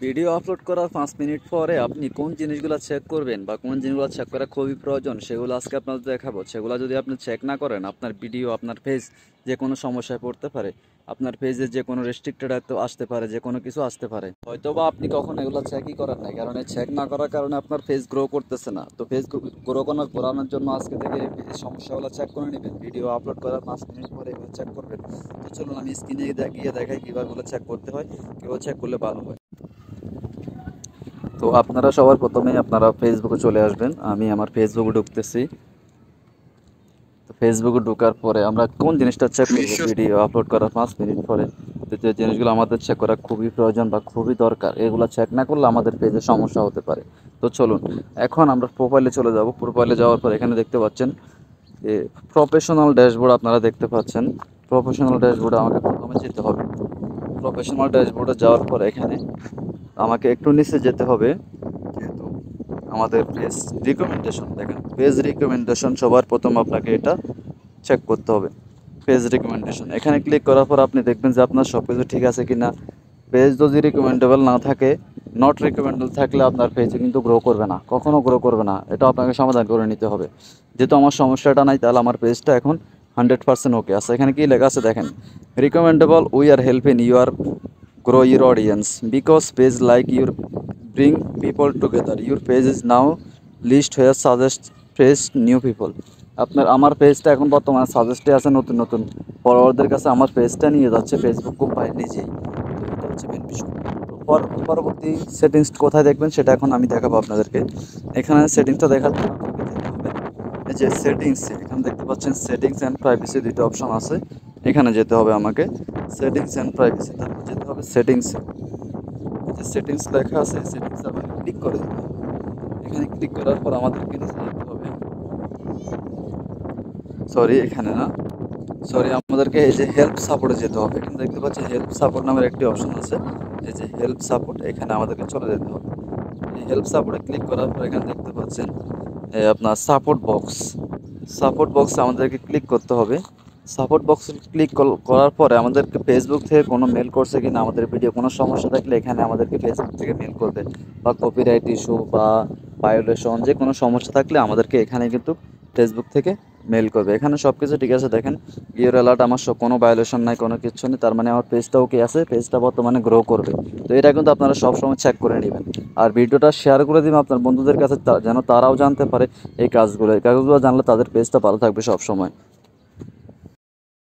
Video upload করার 5 minute পরে আপনি কোন জিনিসগুলো চেক করবেন বা কোন জিনিসগুলো চেক করা খুবই প্রয়োজন সেগুলো আজকে আপনাদের দেখাবো। সেগুলো যদি আপনি চেক না করেন আপনার ভিডিও, আপনার পেজ যে কোনো সমস্যায় পড়তে পারে। আপনার পেজে যে কোনো রেস্ট্রিক্টেড আসতে পারে, যে কোনো কিছু আসতে পারে। হয়তো বা আপনি কখন এগুলো চেকই করেন নাই, কারণ এই চেক না করার কারণে আপনার পেজ গ্রো করতেছে না। তো পেজ গ্রো করানোর জন্য আজকে থেকে এই সমস্যাগুলো চেক করে নেবেন। ভিডিও আপলোড করার 5 মিনিট পরে এগুলো চেক করবেন। তো চলুন আমি স্ক্রিনে গিয়ে দেখাই কীভাবে এগুলো চেক করতে হয়, কীভাবে চেক করলে ভালো হয়। তো আপনারা সবার প্রথমে আপনারা ফেসবুকে চলে আসবেন। আমি আমার ফেসবুকে ঢুকতেছি। তো ফেসবুকে ঢোকার পরে আমরা কোন জিনিসটা চেক করব, ভিডিও আপলোড করার 5 মিনিট পরে। তো যে জিনিসগুলো আমাদের চেক করা খুবই প্রয়োজন বা খুবই দরকার, এগুলো চেক না করলে আমাদের পেজে সমস্যা হতে পারে। তো চলুন এখন আমরা প্রোফাইলে চলে যাব। প্রোফাইলে যাওয়ার পর এখানে দেখতে পাচ্ছেন প্রফেশনাল ড্যাশবোর্ড, আপনারা দেখতে পাচ্ছেন। প্রফেশনাল ড্যাশবোর্ডে আমাকে প্রথমে যেতে হবে। প্রফেশনাল ড্যাশবোর্ডে যাওয়ার পর এখানে আমাকে একটু নিচে যেতে হবে। যেহেতু আমাদের পেজ রিকমেন্ডেশন, দেখেন পেজ রিকমেন্ডেশন সবার প্রথম আপনাকে এটা চেক করতে হবে। পেজ রিকমেন্ডেশন এখানে ক্লিক করার পর আপনি দেখবেন যে আপনার সব কিছু ঠিক আছে কিনা। পেজ যদি রিকমেন্ডেবল না থাকে, নট রিকমেন্ডেবল থাকলে আপনার পেজে কিন্তু গ্রো করবে না, কখনো গ্রো করবে না। এটা আপনাকে সমাধান করে নিতে হবে। যেহেতু আমার সমস্যাটা নাই, তাহলে আমার পেজটা এখন 100% ওকে আছে। এখানে কি লেখা আছে দেখেন, recommendable, we are helping you are grow your audience because page like your bring people together. Your page is now list where suggest fresh new people. আমার পেজটা এখন বর্তমানে সাজেস্টে আছে নতুন নতুন ফলোয়ারদের কাছে। আমার পেজটা নিয়ে যাচ্ছে ফেসবুক কোম্পানি নিজেই। তো এটা হচ্ছে মেন বিষয়। তো পরবর্তী সেটিংস কোথায় দেখবেন সেটা এখন আমি দেখাবো আপনাদেরকে। এখানে সেটিংসটা দেখার জন্য আপনাকে যেতে হবে এই যে সেটিংস, এখানে দেখতে পাচ্ছেন সেটিংস অ্যান্ড প্রাইভেসি দুটো অপশন আছে। এখানে যেতে হবে আমাকে, সেটিংস অ্যান্ড প্রাইভেসি, তারপর যেতে হবে সেটিংসে। যে সেটিংস লেখা আছে সেটিংস আবার ক্লিক করে দিতে হবে। এখানে ক্লিক করার পর আমাদেরকে নিচে যেতে হবে। এখানে না, আমাদেরকে এই যে হেল্প সাপোর্টে যেতে হবে। এখানে দেখতে পাচ্ছি হেল্প সাপোর্ট নামের একটি অপশন আছে। এই যে হেল্প সাপোর্ট, এখানে আমাদেরকে চলে যেতে হবে। এই হেল্প সাপোর্টে ক্লিক করার পর এখানে দেখতে পাচ্ছেন আপনার সাপোর্ট বক্সে আমাদেরকে ক্লিক করতে হবে। সাপোর্ট বক্সে ক্লিক করার পরে আমাদেরকে ফেসবুক থেকে কোনো মেল করছে কিনা, আমাদের ভিডিও কোনো সমস্যা থাকলে এখানে আমাদেরকে ফেসবুক থেকে মেল করবে, বা কপিরাইট ইস্যু বা ভায়োলেশন যে কোনো সমস্যা থাকলে আমাদেরকে এখানে কিন্তু ফেসবুক থেকে মেল করবে। এখানে সব কিছু ঠিক আছে, দেখেন ইউর অ্যালার্ট, আমার কোনো ভায়োলেশন নাই, কোনো কিছু নেই। তার মানে আমার পেজটাও কি আছে, পেজটা বর্তমানে গ্রো করবে। তো এটা কিন্তু আপনারা সবসময় চেক করে নেবেন। আর ভিডিওটা শেয়ার করে দিবেন আপনার বন্ধুদের কাছে, যেন তারাও জানতে পারে এই কাজগুলো জানলে তাদের পেজটা ভালো থাকবে সব সময়।